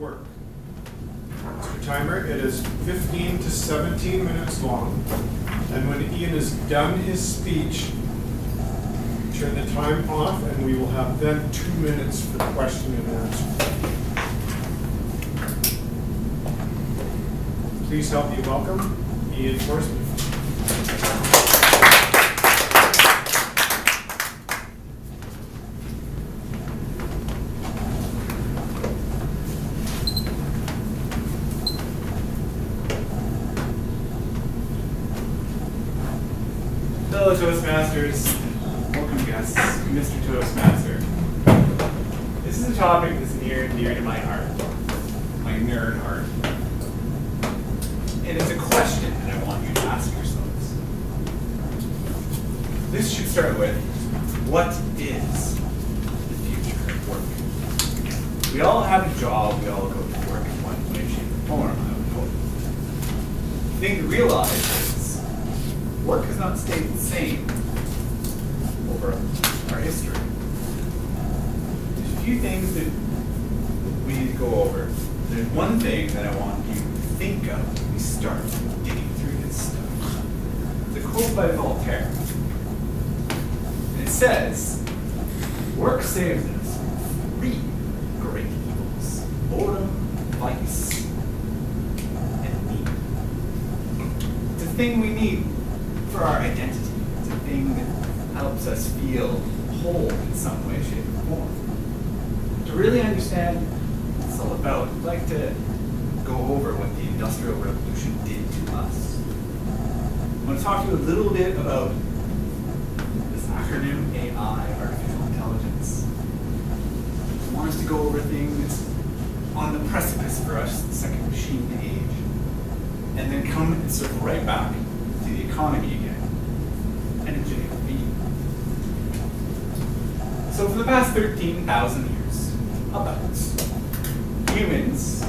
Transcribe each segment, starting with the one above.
work. Mr. Timer, it is 15 to 17 minutes long. And when Ian has done his speech, turn the time off, and we will have then 2 minutes for question and answer. Please help me welcome Ian Horseman. Fellow Toastmasters, welcome guests, Mr. Toastmaster. This is a topic that's near and dear to my heart, my nerd heart. And it's a question that I want you to ask yourselves. This should start with, what is the future of work? We all have a job, we all go to work in one way, shape, or form, I would hope. The thing to realize is, work has not stayed the same over our history. There's a few things that we need to go over. There's one thing that I want you to think of when we start digging through this stuff. It's a quote by Voltaire. And it says, work saves us from 3 great evils: boredom, vice, and need. It's a thing we need for our identity. It's a thing that helps us feel whole in some way, shape, or form. To really understand what it's all about, I'd like to go over what the Industrial Revolution did to us. I want to talk to you a little bit about this acronym AI, artificial intelligence. I want us to go over things on the precipice for us, the second machine age, and then come and circle right back to the economy again, and a genetic being. So for the past 13,000 years, about, humans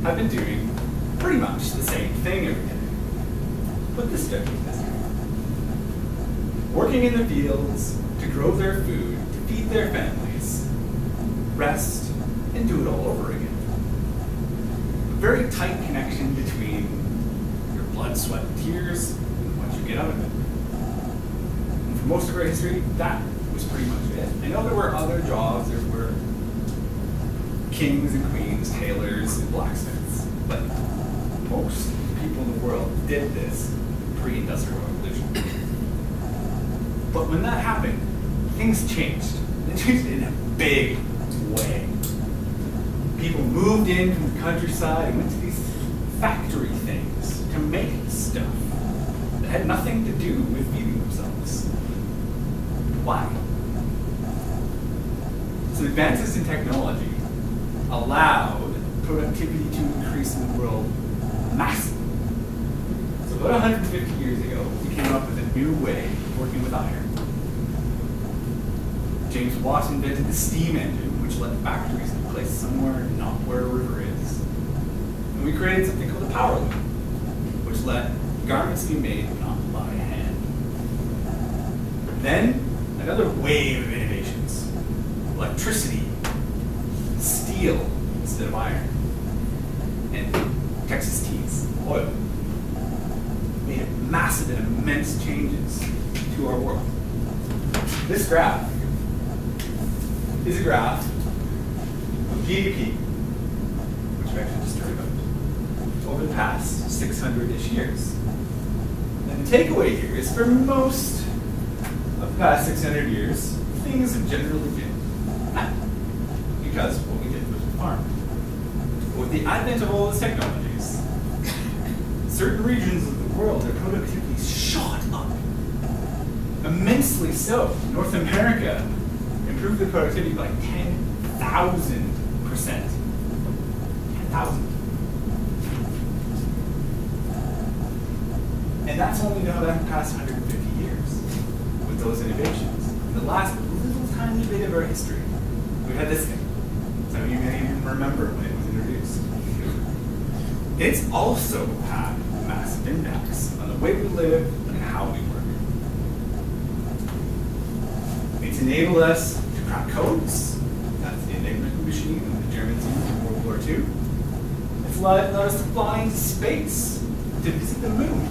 have been doing pretty much the same thing every day, but this decade is working in the fields to grow their food, to feed their families, rest, and do it all over again. A very tight connection between your blood, sweat, and tears, and what you get out of it. And for most of our history, that was pretty much it. I know there were other jobs, there were kings and queens, tailors, and blacksmiths, but most people in the world did this pre-industrial revolution. But when that happened, things changed. They changed in a big way. People moved in from the countryside and went to these factory things to make stuff that had nothing to do with feeding themselves. Why? So advances in technology allowed productivity to increase in the world massively. So about 150 years ago, we came up with a new way of working with iron. James Watt invented the steam engine, which let factories be placed somewhere not where a river is. And we created something called a power loom, which let garments be made not by hand. Then, another wave of innovations: electricity, steel instead of iron, and Texas teas, oil. Made massive and immense changes to our world. This graph is a graph of GDP, which we actually just heard about, over the past 600-ish years. And the takeaway here is for most of the past 600 years, things have generally been flat, because what we did was we farmed. But with the advent of all these technologies, certain regions of the world, their productivity shot up. Immensely so. North America improved the productivity by 10,000%. 10,000. And that's only now the past 150 years with those innovations. In the last little tiny bit of our history, we had this thing. Some of you may even remember when it was introduced. It's also had massive impacts on the way we live and how we work. It's enabled us to crack codes. That's the Enigma machine that the Germans used in World War II. It's allowed us to fly into space, to visit the moon.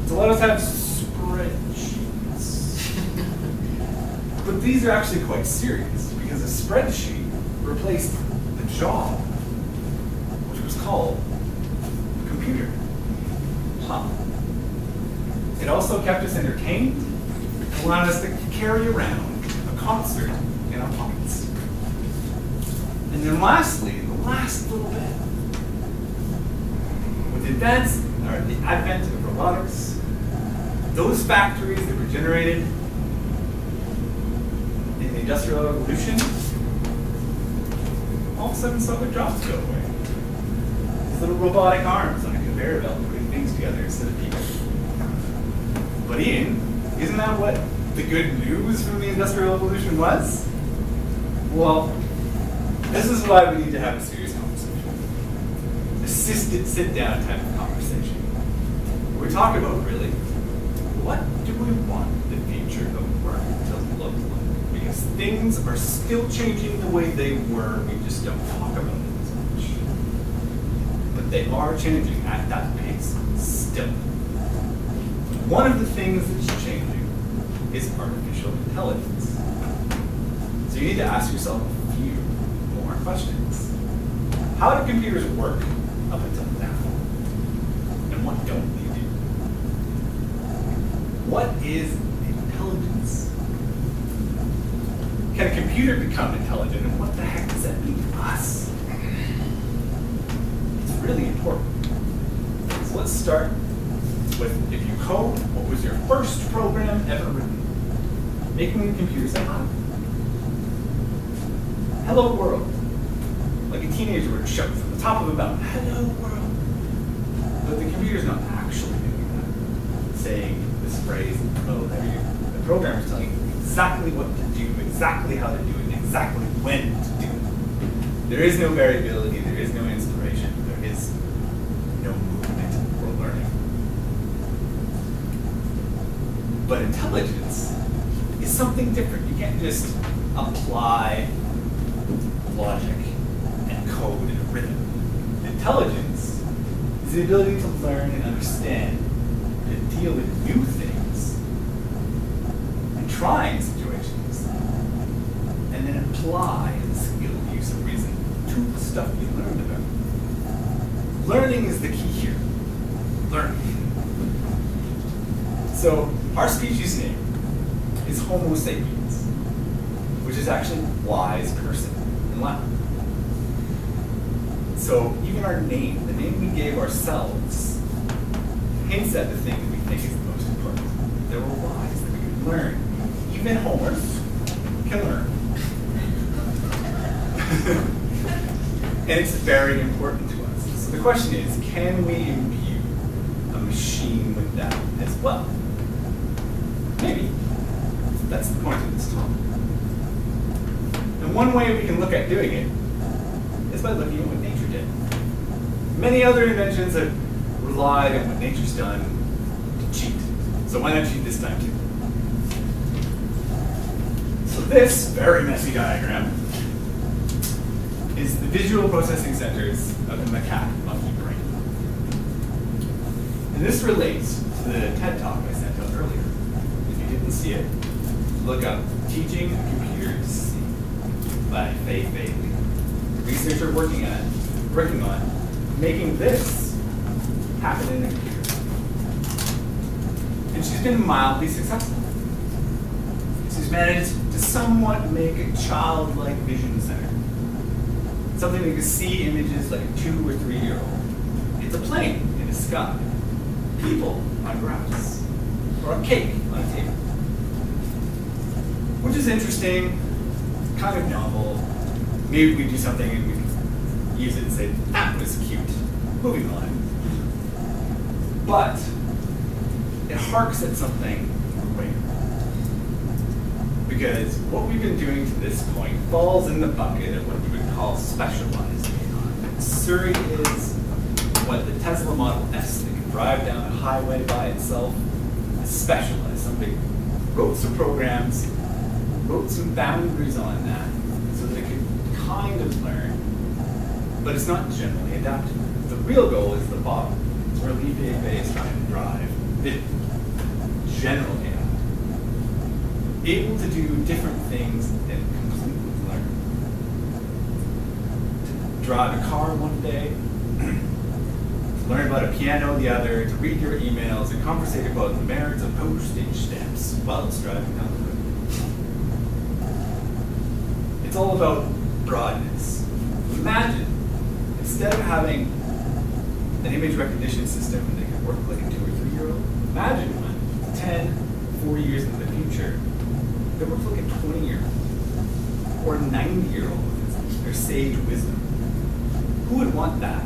It's allowed us to have spreadsheets. But these are actually quite serious, because a spreadsheet replaced the job, which was called a computer. Huh. It also kept us entertained, allowed us to carry around a concert in our pockets. And then lastly, the last little bit, with the advent of robotics, those factories that were generated in the Industrial Revolution all of a sudden saw their jobs go away. These little robotic arms on a conveyor belt putting things together instead of people. But Ian, isn't that what the good news from the Industrial Revolution was? Well, this is why we need to have a serious conversation. Assisted sit-down type of conversation. Where we talk about really, what do we want the future of work to look like? Because things are still changing the way they were, we just don't talk about it as much. But they are changing at that pace still. One of the things that's changing is artificial intelligence. So you need to ask yourself a few more questions. How do computers work up until now? And what don't they do? What is intelligence? Can a computer become intelligent, and what the heck does that mean to us? It's really important. So let's start with, if you code, what was your first program ever written? Making the computer say hi. Hello world. Like a teenager would shout from the top of a mountain, hello world. But the computer's not actually doing that. Saying this phrase, oh, the programmer's telling you exactly what to do, exactly how to do it, exactly when to do it. There is no variability, there is no inspiration, there is no movement or learning. But intelligence is something different. You can't just apply logic and code in a rhythm. Intelligence is the ability to learn and understand, to deal with new things, and trying situations, and then apply the skill, use of reason to the stuff you learned about. Learning is the key here. Learning. So our species name is Homo sapiens, which is actually wise person in Latin. So even our name, the name we gave ourselves, hints at the thing that we think is the most important. That we're wise, that we can learn. Even Homers can learn. And it's very important to us. So the question is, can we imbue a machine with that as well? Maybe. That's the point of this talk. And one way we can look at doing it is by looking at what nature did. Many other inventions have relied on what nature's done to cheat. So why not cheat this time too? So this very messy diagram is the visual processing centers of the macaque monkey brain. And this relates to the TED talk I sent out earlier. If you didn't see it, look up Teaching a Computer to See by Fei Lee, a researcher working on making this happen in a computer. And she's been mildly successful. She's managed to somewhat make a childlike vision center. Something that can see images like a 2 or 3 year old. It's a plane in the sky, people on grass, or a cake on a table. Which is interesting, kind of novel. Maybe we do something and we can use it and say, that was cute. Moving on. But it harks at something greater. Because what we've been doing to this point falls in the bucket of what we would call specialized AI. Surrey is what the Tesla Model S that can drive down a highway by itself is specialized. Somebody wrote some programs, wrote some boundaries on that, so kind of learn, but it's not generally adaptive. The real goal is the bottom, where Libre-based trying to drive. It generally able to do different things and completely learn. To drive a car one day, to learn about a piano the other, to read your emails and conversate about the merits of postage stamps while it's driving down the road. It's all about broadness. Imagine, instead of having an image recognition system that can work like a 2 or 3-year-old, imagine one 10, 40 years into the future that works like a 20-year-old or a 90-year-old with their sage wisdom. Who would want that?